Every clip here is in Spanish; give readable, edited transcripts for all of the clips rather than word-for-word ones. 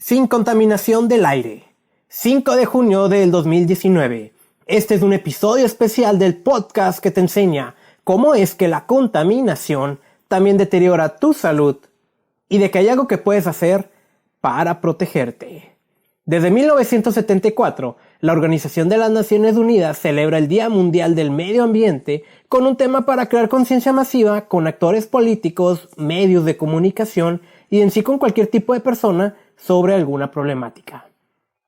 Sin contaminación del aire. 5 de junio del 2019. Este es un episodio especial del podcast que te enseña cómo es que la contaminación también deteriora tu salud y de que hay algo que puedes hacer para protegerte. Desde 1974, la Organización de las Naciones Unidas celebra el Día Mundial del Medio Ambiente con un tema para crear conciencia masiva con actores políticos, medios de comunicación y en sí con cualquier tipo de persona sobre alguna problemática.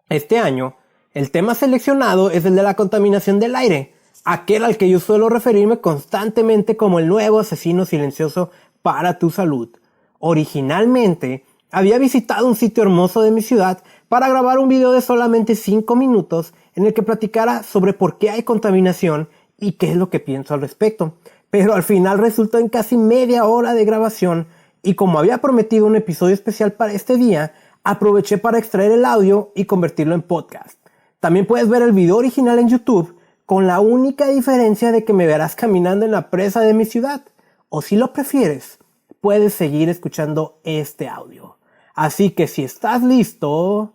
Este año, el tema seleccionado es el de la contaminación del aire, aquel al que yo suelo referirme constantemente como el nuevo asesino silencioso para tu salud. Originalmente, había visitado un sitio hermoso de mi ciudad para grabar un video de solamente 5 minutos en el que platicara sobre por qué hay contaminación y qué es lo que pienso al respecto. Pero al final resultó en casi media hora de grabación y como había prometido un episodio especial para este día, aproveché para extraer el audio y convertirlo en podcast. También puedes ver el video original en YouTube con la única diferencia de que me verás caminando en la presa de mi ciudad. O si lo prefieres, puedes seguir escuchando este audio. Así que si estás listo,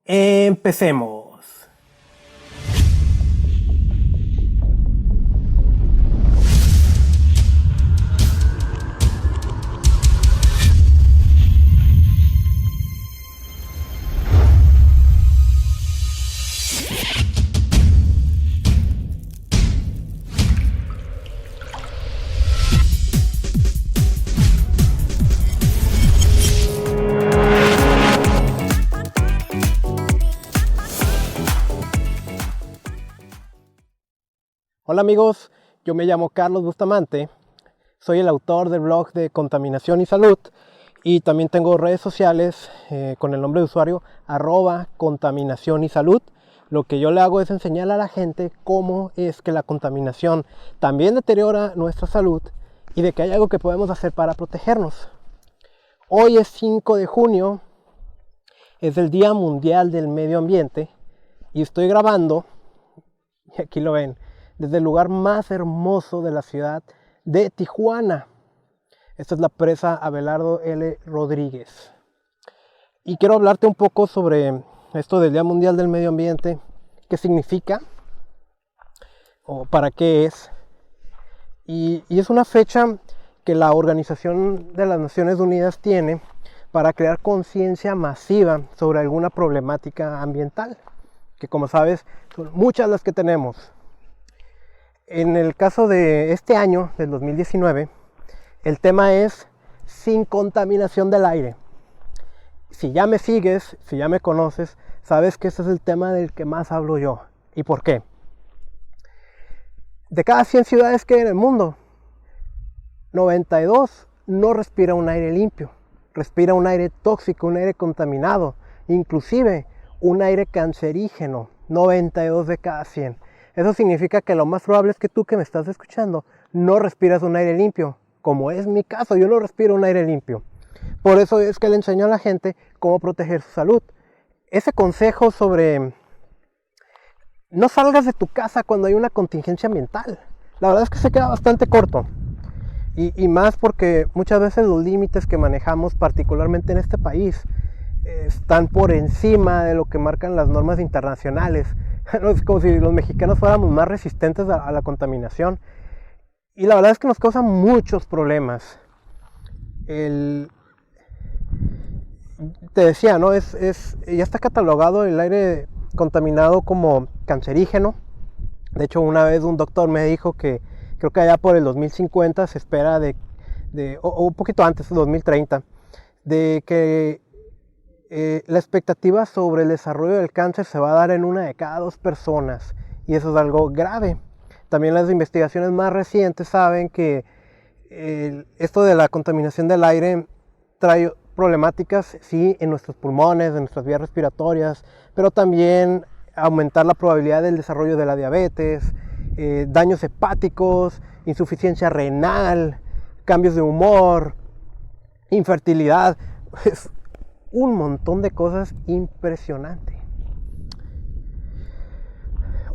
empecemos. Hola amigos, yo me llamo Carlos Bustamante, soy el autor del blog de Contaminación y Salud y también tengo redes sociales con el nombre de usuario @contaminación y salud. Lo que yo le hago es enseñar a la gente cómo es que la contaminación también deteriora nuestra salud y de que hay algo que podemos hacer para protegernos. Hoy es 5 de junio, es el Día Mundial del Medio Ambiente y estoy grabando, y aquí lo ven, desde el lugar más hermoso de la ciudad de Tijuana. Esta es la presa Abelardo L. Rodríguez. Y quiero hablarte un poco sobre esto del Día Mundial del Medio Ambiente, qué significa o para qué es. Y es una fecha que la Organización de las Naciones Unidas tiene para crear conciencia masiva sobre alguna problemática ambiental, que como sabes son muchas las que tenemos. En el caso de este año, del 2019, el tema es sin contaminación del aire. Si ya me sigues, si ya me conoces, sabes que ese es el tema del que más hablo yo. ¿Y por qué? De cada 100 ciudades que hay en el mundo, 92 no respira un aire limpio. Respira un aire tóxico, un aire contaminado, inclusive un aire cancerígeno, 92 de cada 100. Eso significa que lo más probable es que tú que me estás escuchando no respiras un aire limpio, como es mi caso, yo no respiro un aire limpio. Por eso es que le enseño a la gente cómo proteger su salud. Ese consejo sobre no salgas de tu casa cuando hay una contingencia ambiental, la verdad es que se queda bastante corto. Y más porque muchas veces los límites que manejamos, particularmente en este país, están por encima de lo que marcan las normas internacionales. Es como si los mexicanos fuéramos más resistentes a la contaminación. Y la verdad es que nos causa muchos problemas. Te decía, ¿no? Ya está catalogado el aire contaminado como cancerígeno. De hecho, una vez un doctor me dijo que creo que allá por el 2050 se espera o un poquito antes, 2030, de que la expectativa sobre el desarrollo del cáncer se va a dar en 1 de cada 2 personas y eso es algo grave. También las investigaciones más recientes saben que esto de la contaminación del aire trae problemáticas, sí, en nuestros pulmones, en nuestras vías respiratorias, pero también aumentar la probabilidad del desarrollo de la diabetes, daños hepáticos, insuficiencia renal, cambios de humor, infertilidad. Un montón de cosas impresionantes.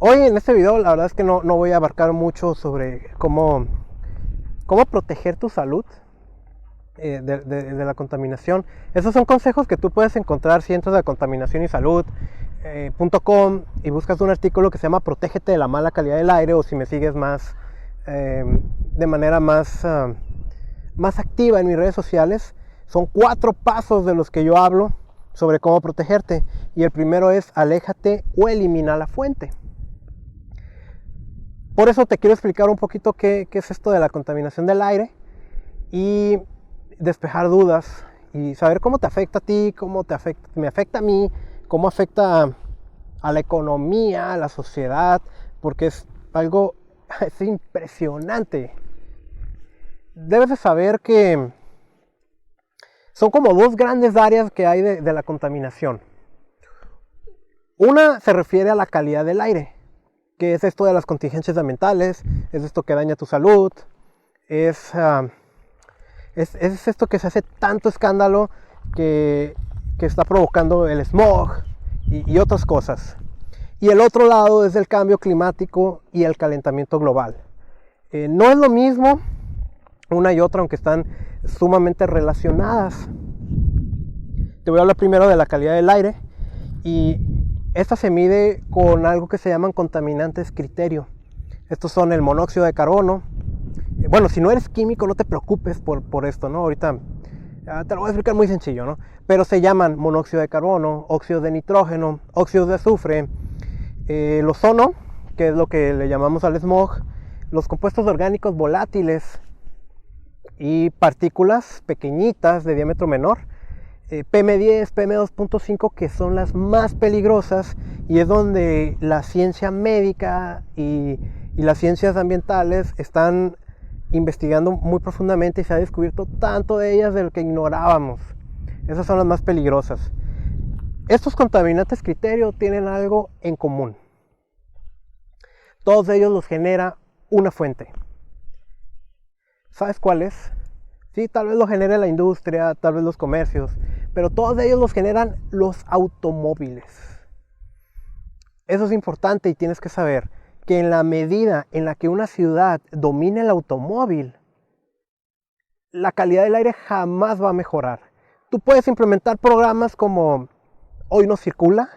Hoy en este video la verdad es que no voy a abarcar mucho sobre cómo proteger tu salud. de la contaminación. Esos son consejos que tú puedes encontrar si entras a contaminación y salud.com y buscas un artículo que se llama Protégete de la mala calidad del aire, o si me sigues más de manera más activa en mis redes sociales, son 4 pasos de los que yo hablo sobre cómo protegerte. Y el primero es: aléjate o elimina la fuente. Por eso te quiero explicar un poquito qué es esto de la contaminación del aire y despejar dudas y saber cómo te afecta a ti, me afecta a mí, cómo afecta a la economía, a la sociedad, porque es algo es impresionante. Debes de saber que son como 2 grandes áreas que hay de la contaminación. Una se refiere a la calidad del aire, que es esto de las contingencias ambientales, es esto que daña tu salud, es esto que se hace tanto escándalo que está provocando el smog y otras cosas. Y el otro lado es el cambio climático y el calentamiento global. No es lo mismo una y otra, aunque están sumamente relacionadas. Te voy a hablar primero de la calidad del aire, y esta se mide con algo que se llaman contaminantes criterio. Estos son el monóxido de carbono. Bueno, si no eres químico, no te preocupes por esto, ¿no? Ahorita te lo voy a explicar muy sencillo, ¿no? Pero se llaman monóxido de carbono, óxido de nitrógeno, óxidos de azufre, el ozono, que es lo que le llamamos al smog, los compuestos orgánicos volátiles y partículas pequeñitas de diámetro menor, PM10, PM2.5, que son las más peligrosas, y es donde la ciencia médica y las ciencias ambientales están investigando muy profundamente, y se ha descubierto tanto de ellas de lo que ignorábamos. Esas son las más peligrosas. Estos contaminantes criterio tienen algo en común. Todos ellos los genera una fuente. ¿Sabes cuál es? Sí, tal vez lo genere la industria, tal vez los comercios, pero todos ellos los generan los automóviles. Eso es importante, y tienes que saber que en la medida en la que una ciudad domine el automóvil, la calidad del aire jamás va a mejorar. Tú puedes implementar programas como Hoy No Circula,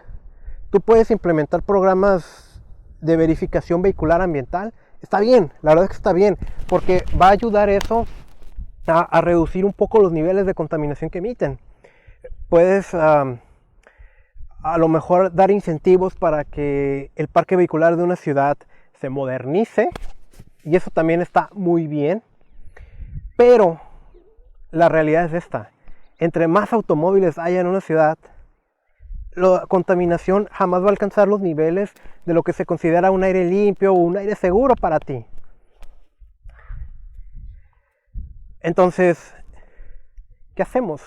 tú puedes implementar programas de verificación vehicular ambiental. Está bien, la verdad es que está bien, porque va a ayudar eso a reducir un poco los niveles de contaminación que emiten. Puedes a lo mejor dar incentivos para que el parque vehicular de una ciudad se modernice, y eso también está muy bien. Pero la realidad es esta: entre más automóviles haya en una ciudad, la contaminación jamás va a alcanzar los niveles de lo que se considera un aire limpio o un aire seguro para ti. Entonces, ¿qué hacemos?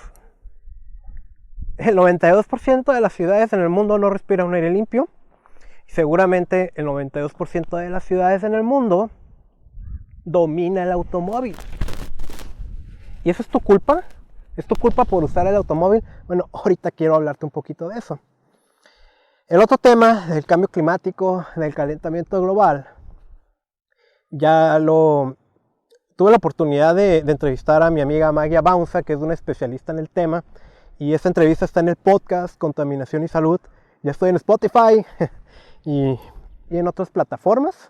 El 92% de las ciudades en el mundo no respira un aire limpio. Y seguramente el 92% de las ciudades en el mundo domina el automóvil. ¿Y eso es tu culpa? ¿Es tu culpa por usar el automóvil? Bueno, ahorita quiero hablarte un poquito de eso. El otro tema del cambio climático, del calentamiento global, tuve la oportunidad de entrevistar a mi amiga Magia Baunza, que es una especialista en el tema, y esta entrevista está en el podcast Contaminación y Salud. Ya estoy en Spotify y en otras plataformas.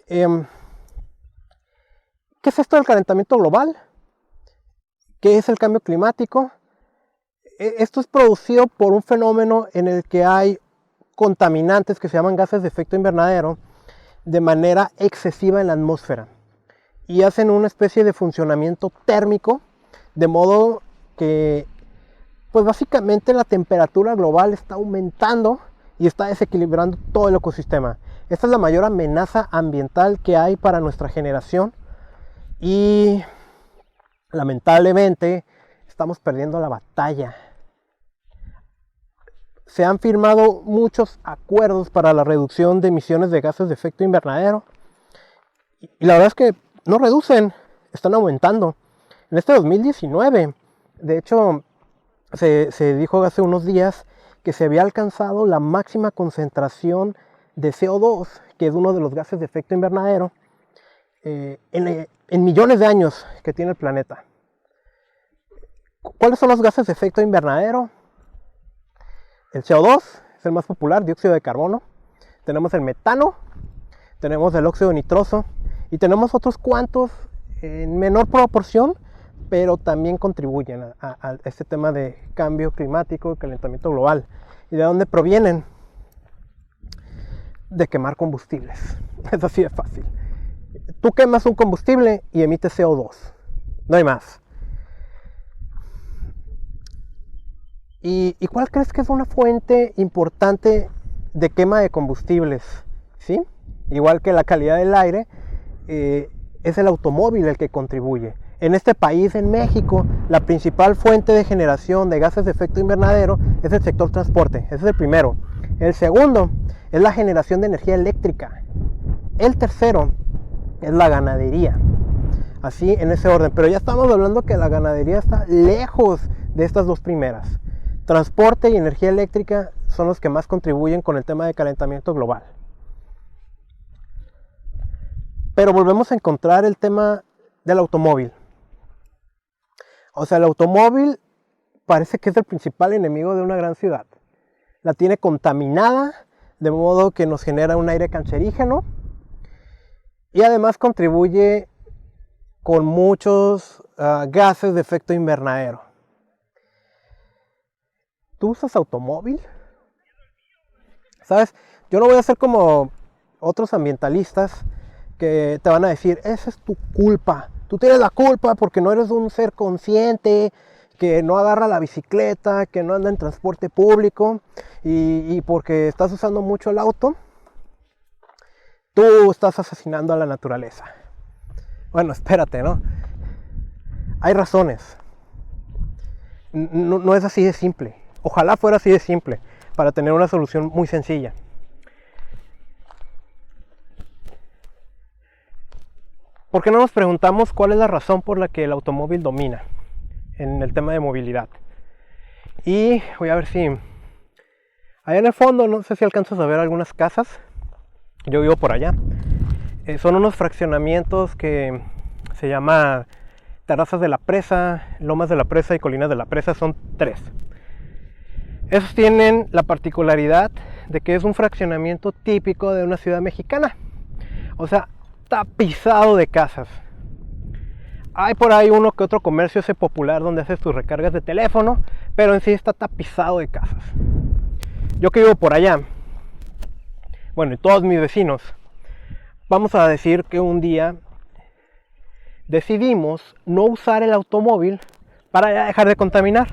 ¿Qué es esto del calentamiento global? ¿Qué es el cambio climático? Esto es producido por un fenómeno en el que hay contaminantes que se llaman gases de efecto invernadero de manera excesiva en la atmósfera, y hacen una especie de funcionamiento térmico, de modo que pues básicamente la temperatura global está aumentando y está desequilibrando todo el ecosistema. Esta es la mayor amenaza ambiental que hay para nuestra generación, y lamentablemente estamos perdiendo la batalla. Se han firmado muchos acuerdos para la reducción de emisiones de gases de efecto invernadero, y la verdad es que no reducen, están aumentando. En este 2019, de hecho, se dijo hace unos días que se había alcanzado la máxima concentración de CO2, que es uno de los gases de efecto invernadero, en millones de años que tiene el planeta. ¿Cuáles son los gases de efecto invernadero? El CO2 es el más popular, dióxido de carbono. Tenemos el metano, tenemos el óxido nitroso y tenemos otros cuantos en menor proporción, pero también contribuyen a este tema de cambio climático y calentamiento global. ¿Y de dónde provienen? De quemar combustibles. Es así de fácil. Tú quemas un combustible y emites CO2. No hay más. ¿Y cuál crees que es una fuente importante de quema de combustibles? ¿Sí? Igual que la calidad del aire, es el automóvil el que contribuye. En este país, en México, la principal fuente de generación de gases de efecto invernadero es el sector transporte. Ese es el primero. El segundo es la generación de energía eléctrica. El tercero es la ganadería. Así en ese orden. Pero ya estamos hablando que la ganadería está lejos de estas dos primeras. Transporte y energía eléctrica son los que más contribuyen con el tema de calentamiento global. Pero volvemos a encontrar el tema del automóvil. O sea, el automóvil parece que es el principal enemigo de una gran ciudad. La tiene contaminada, de modo que nos genera un aire cancerígeno. Y además contribuye con muchos gases de efecto invernadero. ¿Tú usas automóvil? ¿Sabes? Yo no voy a ser como otros ambientalistas que te van a decir, esa es tu culpa. Tú tienes la culpa porque no eres un ser consciente, que no agarra la bicicleta, que no anda en transporte público y porque estás usando mucho el auto, tú estás asesinando a la naturaleza. Bueno, espérate, ¿no? Hay razones. No es así de simple. Ojalá fuera así de simple para tener una solución muy sencilla. ¿Por qué no nos preguntamos cuál es la razón por la que el automóvil domina en el tema de movilidad? Y voy a ver si... Allá en el fondo, no sé si alcanzas a ver algunas casas. Yo vivo por allá. Son unos fraccionamientos que se llama Terrazas de la Presa, Lomas de la Presa y Colinas de la Presa. Son 3. Esos tienen la particularidad de que es un fraccionamiento típico de una ciudad mexicana. O sea, tapizado de casas. Hay por ahí uno que otro comercio ese popular donde haces tus recargas de teléfono, pero en sí está tapizado de casas. Yo que vivo por allá, bueno, y todos mis vecinos, vamos a decir que un día decidimos no usar el automóvil para ya dejar de contaminar.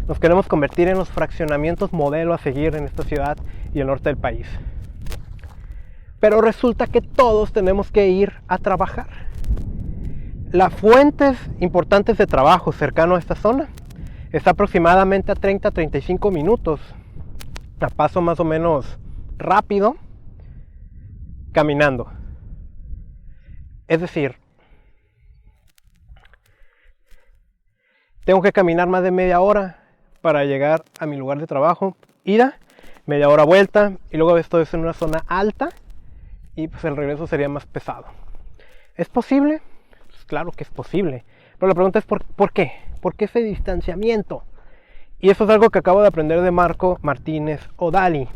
Nos queremos convertir en los fraccionamientos modelo a seguir en esta ciudad y el norte del país. Pero resulta que todos tenemos que ir a trabajar. Las fuentes importantes de trabajo cercano a esta zona está aproximadamente a 30-35 minutos a paso más o menos rápido caminando. Es decir, tengo que caminar más de media hora para llegar a mi lugar de trabajo, ida, media hora vuelta, y luego esto es en una zona alta y pues el regreso sería más pesado. ¿Es posible? Pues claro que es posible, pero la pregunta es ¿por qué? ¿Por qué ese distanciamiento? Y eso es algo que acabo de aprender de Marco Martínez O'Daly,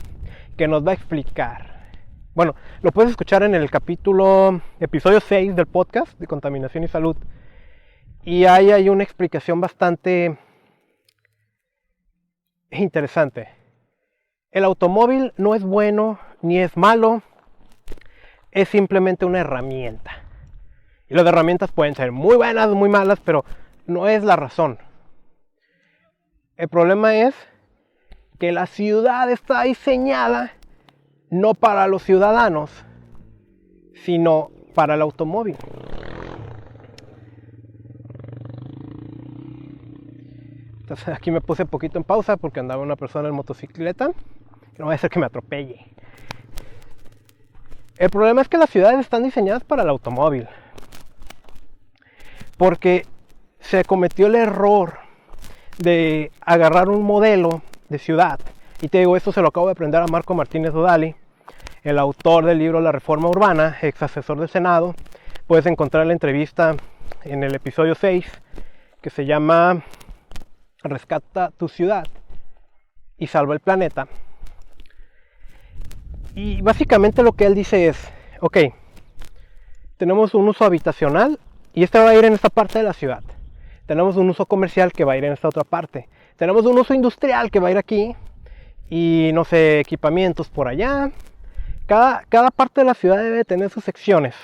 que nos va a explicar. Bueno, lo puedes escuchar en el episodio 6 del podcast de Contaminación y Salud. Y ahí hay una explicación bastante interesante. El automóvil no es bueno ni es malo, es simplemente una herramienta. Y las herramientas pueden ser muy buenas, muy malas, pero no es la razón. El problema es que la ciudad está diseñada no para los ciudadanos, sino para el automóvil. Entonces aquí me puse un poquito en pausa porque andaba una persona en motocicleta. No va a ser que me atropelle. El problema es que las ciudades están diseñadas para el automóvil. Porque se cometió el error de agarrar un modelo de ciudad. Y te digo, esto se lo acabo de aprender a Marco Martínez O'Daly, el autor del libro La Reforma Urbana, ex asesor del Senado. Puedes encontrar la entrevista en el episodio 6, que se llama rescata tu ciudad y salva el planeta. Y básicamente lo que él dice es, ok, tenemos un uso habitacional y este va a ir en esta parte de la ciudad. Tenemos un uso comercial que va a ir en esta otra parte. Tenemos un uso industrial que va a ir aquí. Y no sé, equipamientos por allá. Cada parte de la ciudad debe tener sus secciones.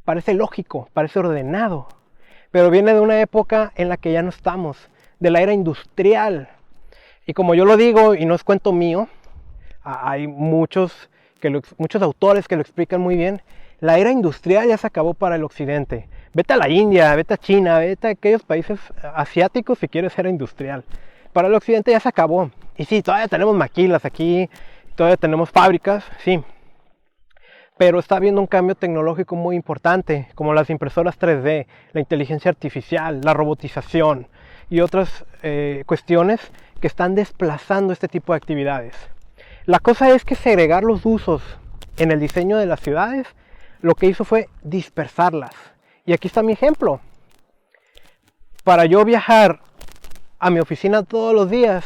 Parece lógico, parece ordenado. Pero viene de una época en la que ya no estamos. De la era industrial. Y como yo lo digo, y no es cuento mío, hay muchos autores que lo explican muy bien. La era industrial ya se acabó para el occidente. Vete a la India, vete a China, vete a aquellos países asiáticos si quieres era industrial. Para el occidente ya se acabó. Y sí, todavía tenemos maquilas aquí, todavía tenemos fábricas, sí. Pero está habiendo un cambio tecnológico muy importante, como las impresoras 3D, la inteligencia artificial, la robotización y otras cuestiones que están desplazando este tipo de actividades. La cosa es que segregar los usos en el diseño de las ciudades lo que hizo fue dispersarlas. Y aquí está mi ejemplo. Para yo viajar a mi oficina todos los días,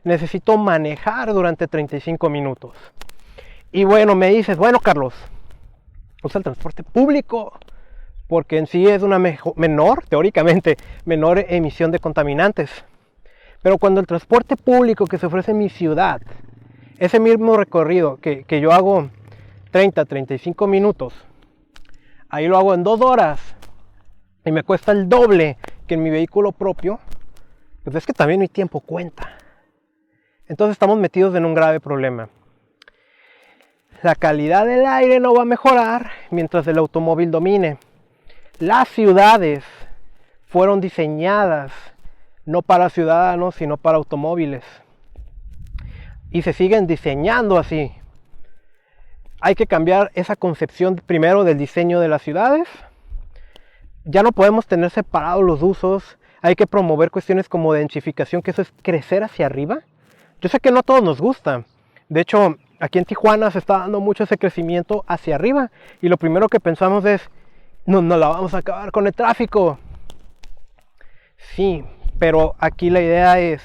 necesito manejar durante 35 minutos. Y bueno, me dices, bueno Carlos, usa el transporte público, porque en sí es una teóricamente, menor emisión de contaminantes. Pero cuando el transporte público que se ofrece en mi ciudad, ese mismo recorrido que yo hago 35 minutos, ahí lo hago en 2 horas y me cuesta el doble que en mi vehículo propio, pues es que también mi tiempo cuenta. Entonces estamos metidos en un grave problema. La calidad del aire no va a mejorar mientras el automóvil domine. Las ciudades fueron diseñadas no para ciudadanos, sino para automóviles. Y se siguen diseñando así. Hay que cambiar esa concepción primero del diseño de las ciudades. Ya no podemos tener separados los usos. Hay que promover cuestiones como densificación, que eso es crecer hacia arriba. Yo sé que no a todos nos gusta. De hecho, aquí en Tijuana se está dando mucho ese crecimiento hacia arriba. Y lo primero que pensamos es, no la vamos a acabar con el tráfico. Sí, pero aquí la idea es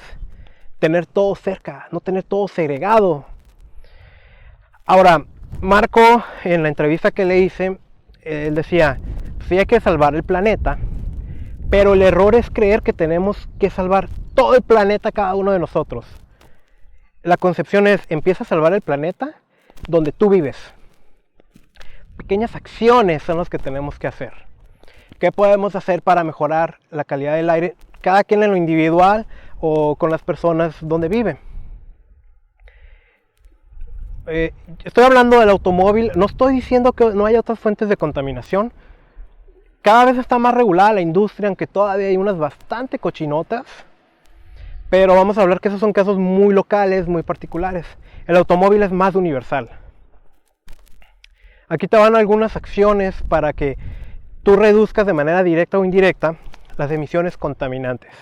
tener todo cerca, no tener todo segregado. Ahora, Marco, en la entrevista que le hice, él decía, sí hay que salvar el planeta, pero el error es creer que tenemos que salvar todo el planeta cada uno de nosotros. La concepción es, empieza a salvar el planeta donde tú vives. Pequeñas acciones son las que tenemos que hacer. ¿Qué podemos hacer para mejorar la calidad del aire? Cada quien en lo individual o con las personas donde vive. Estoy hablando del automóvil, no estoy diciendo que no haya otras fuentes de contaminación. Cada vez está más regulada la industria, aunque todavía hay unas bastante cochinotas. Pero vamos a hablar que esos son casos muy locales, muy particulares. El automóvil es más universal. Aquí te van algunas acciones para que tú reduzcas de manera directa o indirecta las emisiones contaminantes.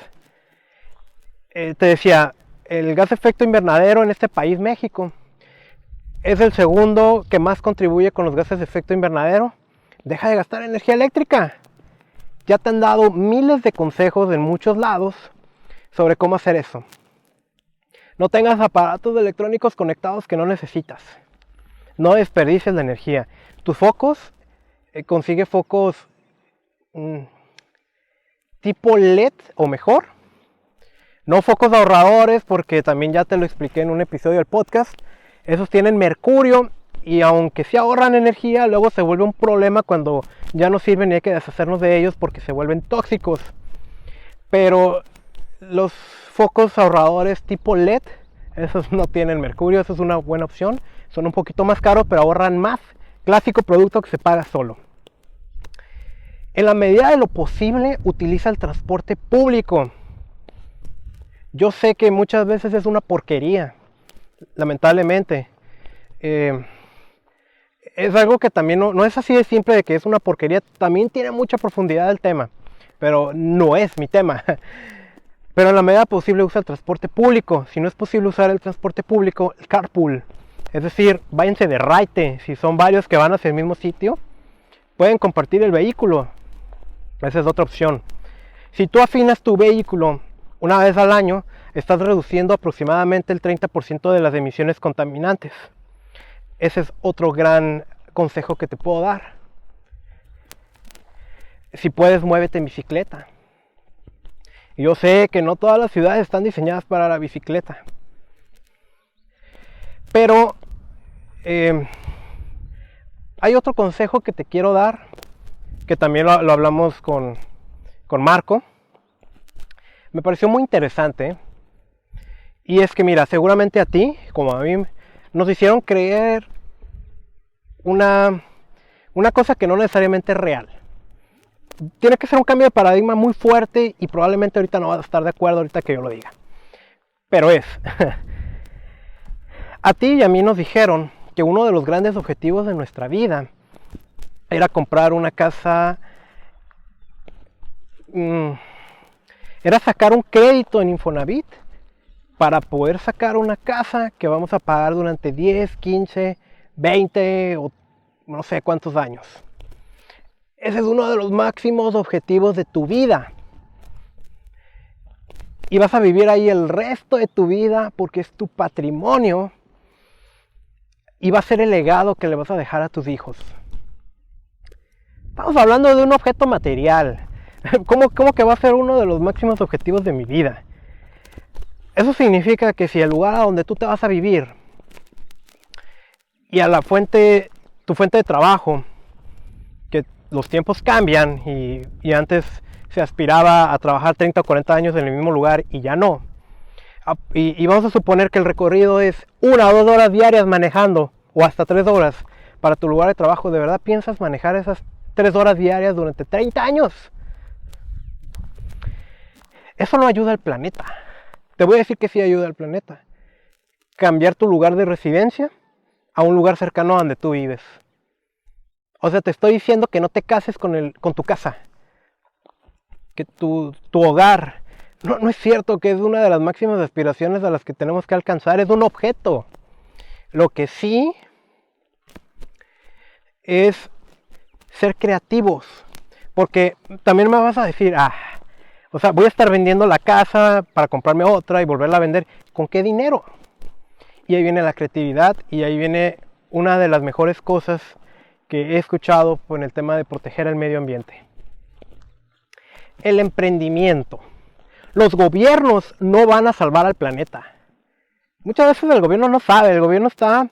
Te decía, el gas de efecto invernadero en este país, México, es el segundo que más contribuye con los gases de efecto invernadero. Deja de gastar energía eléctrica. Ya te han dado miles de consejos en muchos lados sobre cómo hacer eso. No tengas aparatos electrónicos conectados que no necesitas. No desperdicies la energía. Tus focos, consigue focos tipo LED o mejor. No focos ahorradores, porque también ya te lo expliqué en un episodio del podcast. Esos tienen mercurio y aunque sí ahorran energía, luego se vuelve un problema cuando ya no sirven y hay que deshacernos de ellos porque se vuelven tóxicos. Pero los focos ahorradores tipo LED, esos no tienen mercurio, eso es una buena opción. Son un poquito más caros, pero ahorran más. Clásico producto que se paga solo. En la medida de lo posible, utiliza el transporte público. Yo sé que muchas veces es una porquería, lamentablemente. Es algo que también no es así de simple de que es una porquería. También tiene mucha profundidad el tema, pero no es mi tema. Pero en la medida posible usa el transporte público. Si no es posible usar el transporte público, el carpool. Es decir, váyanse de raite. Si son varios que van hacia el mismo sitio, pueden compartir el vehículo. Esa es otra opción. Si tú afinas tu vehículo una vez al año, estás reduciendo aproximadamente el 30% de las emisiones contaminantes. Ese es otro gran consejo que te puedo dar. Si puedes, muévete en bicicleta. Yo sé que no todas las ciudades están diseñadas para la bicicleta, pero hay otro consejo que te quiero dar, que también lo hablamos con Marco. Me pareció muy interesante, y es que mira, seguramente a ti, como a mí, nos hicieron creer una cosa que no necesariamente es real. Tiene que ser un cambio de paradigma muy fuerte, y probablemente ahorita no vas a estar de acuerdo ahorita que yo lo diga. Pero a ti y a mí nos dijeron que uno de los grandes objetivos de nuestra vida era comprar una casa, era sacar un crédito en Infonavit para poder sacar una casa que vamos a pagar durante 10, 15, 20 o no sé cuántos años. Ese es uno de los máximos objetivos de tu vida. Y vas a vivir ahí el resto de tu vida porque es tu patrimonio y va a ser el legado que le vas a dejar a tus hijos. Estamos hablando de un objeto material. ¿Cómo que va a ser uno de los máximos objetivos de mi vida? Eso significa que si el lugar a donde tú te vas a vivir y a tu fuente de trabajo, que los tiempos cambian y antes se aspiraba a trabajar 30 o 40 años en el mismo lugar y ya no. Y vamos a suponer que el recorrido es 1 o 2 horas diarias manejando, o hasta 3 horas para tu lugar de trabajo. ¿De verdad piensas manejar esas 3 horas diarias durante 30 años? Eso no ayuda al planeta. Te voy a decir que sí ayuda al planeta. Cambiar tu lugar de residencia a un lugar cercano a donde tú vives. O sea, te estoy diciendo que no te cases con tu casa. Que tu hogar, no es cierto que es una de las máximas aspiraciones a las que tenemos que alcanzar, es un objeto. Lo que sí es ser creativos, porque también me vas a decir, o sea, voy a estar vendiendo la casa para comprarme otra y volverla a vender, ¿con qué dinero? Y ahí viene la creatividad, y ahí viene una de las mejores cosas que he escuchado en el tema de proteger el medio ambiente. El emprendimiento. Los gobiernos no van a salvar al planeta. Muchas veces el gobierno no sabe, el gobierno está,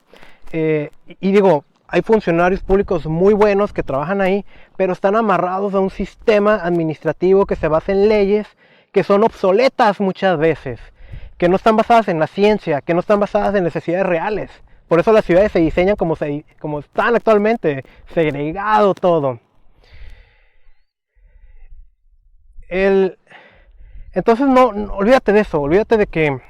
y digo, hay funcionarios públicos muy buenos que trabajan ahí, pero están amarrados a un sistema administrativo que se basa en leyes que son obsoletas muchas veces, que no están basadas en la ciencia, que no están basadas en necesidades reales. Por eso las ciudades se diseñan como están actualmente, segregado todo. Entonces no, olvídate de eso, olvídate de que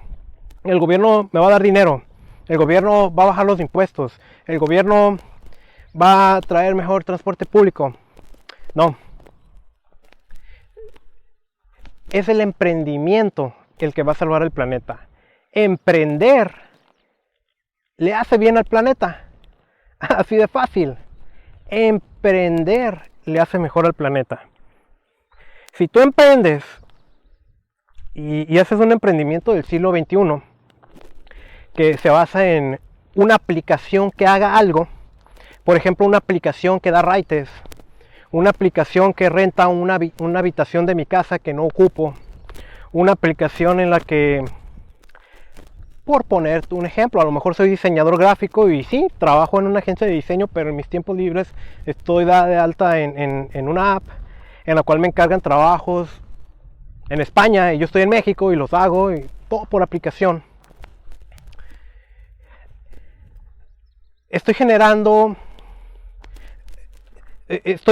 el gobierno me va a dar dinero, el gobierno va a bajar los impuestos, el gobierno va a traer mejor transporte público. No. Es el emprendimiento el que va a salvar el planeta. Emprender le hace bien al planeta. Así de fácil. Emprender le hace mejor al planeta. Si tú emprendes y haces un emprendimiento del siglo XXI que se basa en una aplicación que haga algo, por ejemplo, una aplicación que da raites, una aplicación que renta una habitación de mi casa que no ocupo, una aplicación en la que, por ponerte un ejemplo, a lo mejor soy diseñador gráfico y sí, trabajo en una agencia de diseño, pero en mis tiempos libres estoy de alta en una app en la cual me encargan trabajos en España y yo estoy en México y los hago, y todo por aplicación. Estoy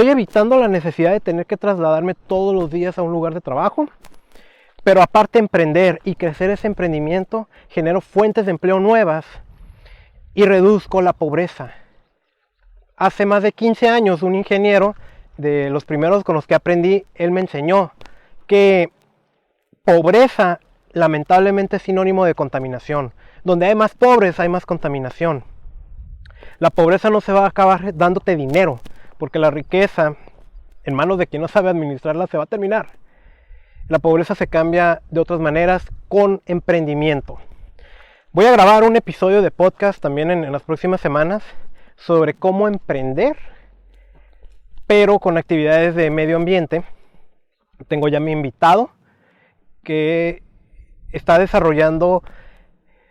evitando la necesidad de tener que trasladarme todos los días a un lugar de trabajo, pero aparte emprender y crecer ese emprendimiento, genero fuentes de empleo nuevas y reduzco la pobreza. Hace más de 15 años un ingeniero, de los primeros con los que aprendí, él me enseñó que pobreza lamentablemente es sinónimo de contaminación. Donde hay más pobres hay más contaminación. La pobreza no se va a acabar dándote dinero, porque la riqueza en manos de quien no sabe administrarla se va a terminar. La pobreza se cambia de otras maneras con emprendimiento. Voy a grabar un episodio de podcast también en las próximas semanas sobre cómo emprender, pero con actividades de medio ambiente. Tengo ya mi invitado que está desarrollando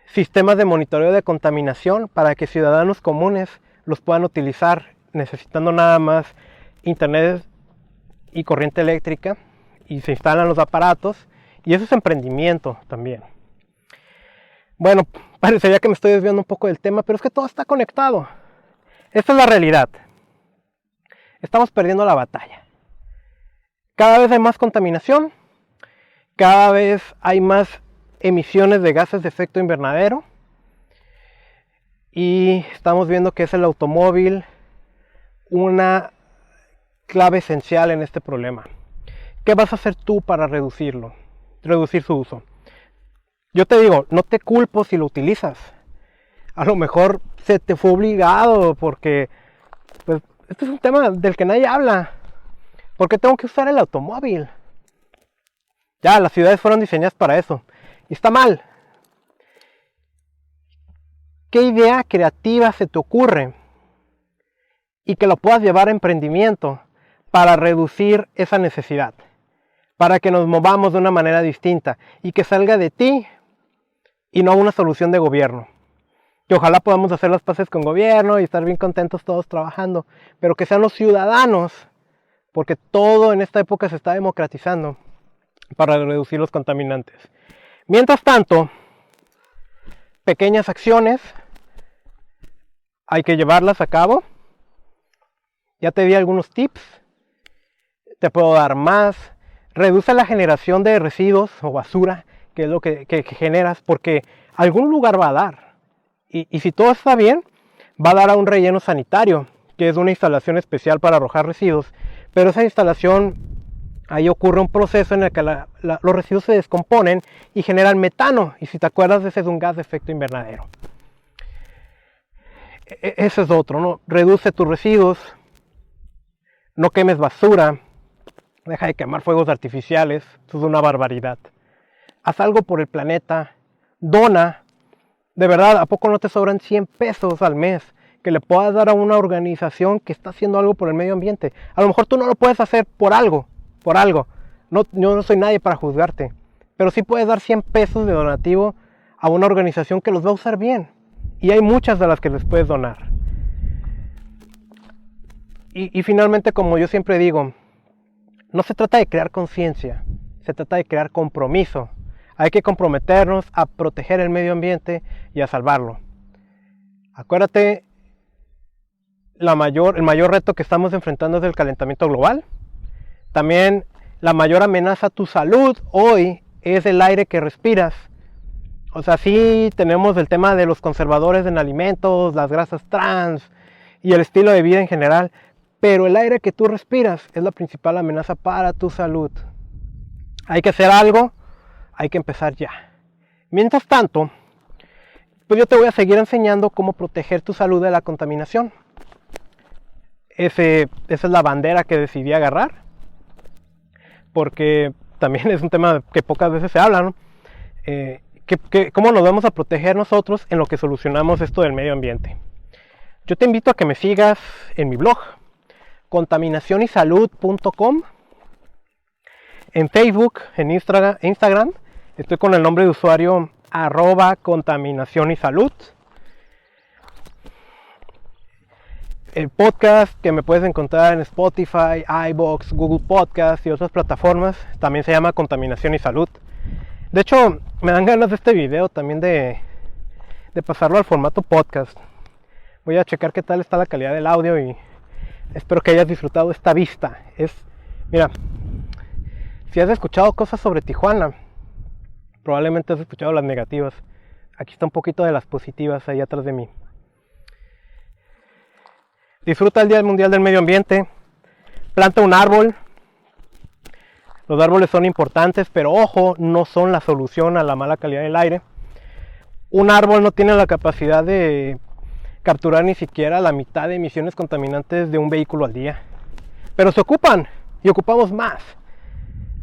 sistemas de monitoreo de contaminación para que ciudadanos comunes los puedan utilizar necesitando nada más internet y corriente eléctrica, y se instalan los aparatos, y eso es emprendimiento también. Bueno, parecería que me estoy desviando un poco del tema, pero es que todo está conectado. Esta es la realidad. Estamos perdiendo la batalla. Cada vez hay más contaminación, cada vez hay más emisiones de gases de efecto invernadero, y estamos viendo que es el automóvil una clave esencial en este problema. ¿Qué vas a hacer tú para reducir su uso? Yo te digo, no te culpo si lo utilizas. A lo mejor se te fue obligado porque pues, este es un tema del que nadie habla. ¿Por qué tengo que usar el automóvil? Ya, las ciudades fueron diseñadas para eso. Y está mal. ¿Qué idea creativa se te ocurre? Y que lo puedas llevar a emprendimiento para reducir esa necesidad. Para que nos movamos de una manera distinta. Y que salga de ti y no una solución de gobierno. Que ojalá podamos hacer las paces con gobierno y estar bien contentos todos trabajando. Pero que sean los ciudadanos. Porque todo en esta época se está democratizando para reducir los contaminantes. Mientras tanto, pequeñas acciones hay que llevarlas a cabo. Ya te di algunos tips, te puedo dar más. Reduce la generación de residuos o basura, que es lo que generas, porque algún lugar va a dar. Y si todo está bien, va a dar a un relleno sanitario, que es una instalación especial para arrojar residuos. Pero esa instalación, ahí ocurre un proceso en el que los residuos se descomponen y generan metano. Y si te acuerdas, ese es un gas de efecto invernadero. Ese es otro, ¿no? Reduce tus residuos. No quemes basura. Deja de quemar fuegos artificiales. Eso es una barbaridad. Haz algo por el planeta. Dona. De verdad, ¿a poco no te sobran 100 pesos al mes que le puedas dar a una organización que está haciendo algo por el medio ambiente? A lo mejor tú no lo puedes hacer por algo. No, yo no soy nadie para juzgarte. Pero sí puedes dar 100 pesos de donativo a una organización que los va a usar bien. Y hay muchas de las que les puedes donar. Y finalmente, como yo siempre digo, no se trata de crear conciencia, se trata de crear compromiso. Hay que comprometernos a proteger el medio ambiente y a salvarlo. Acuérdate, el mayor reto que estamos enfrentando es el calentamiento global. También la mayor amenaza a tu salud hoy es el aire que respiras. O sea, sí tenemos el tema de los conservadores en alimentos, las grasas trans y el estilo de vida en general, pero el aire que tú respiras es la principal amenaza para tu salud. Hay que hacer algo, hay que empezar ya. Mientras tanto, pues yo te voy a seguir enseñando cómo proteger tu salud de la contaminación. Esa es la bandera que decidí agarrar, porque también es un tema que pocas veces se habla, ¿no? ¿Cómo nos vamos a proteger nosotros en lo que solucionamos esto del medio ambiente? Yo te invito a que me sigas en mi blog, contaminacionysalud.com. En Facebook, en Instagram, estoy con el nombre de usuario @contaminacionysalud. El podcast que me puedes encontrar en Spotify, iVoox, Google Podcast y otras plataformas también se llama Contaminación y Salud. De hecho, me dan ganas de este video también de pasarlo al formato podcast. Voy a checar qué tal está la calidad del audio y espero que hayas disfrutado esta vista. Mira, si has escuchado cosas sobre Tijuana, probablemente has escuchado las negativas. Aquí está un poquito de las positivas ahí atrás de mí. Disfruta el Día Mundial del Medio Ambiente. Planta un árbol. Los árboles son importantes, pero ojo, no son la solución a la mala calidad del aire. Un árbol no tiene la capacidad de capturar ni siquiera la mitad de emisiones contaminantes de un vehículo al día. Pero se ocupan y ocupamos más.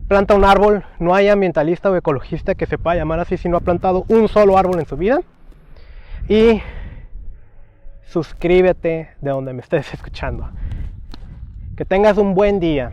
Planta un árbol. No hay ambientalista o ecologista que se pueda llamar así si no ha plantado un solo árbol en su vida. Y suscríbete de donde me estés escuchando. Que tengas un buen día.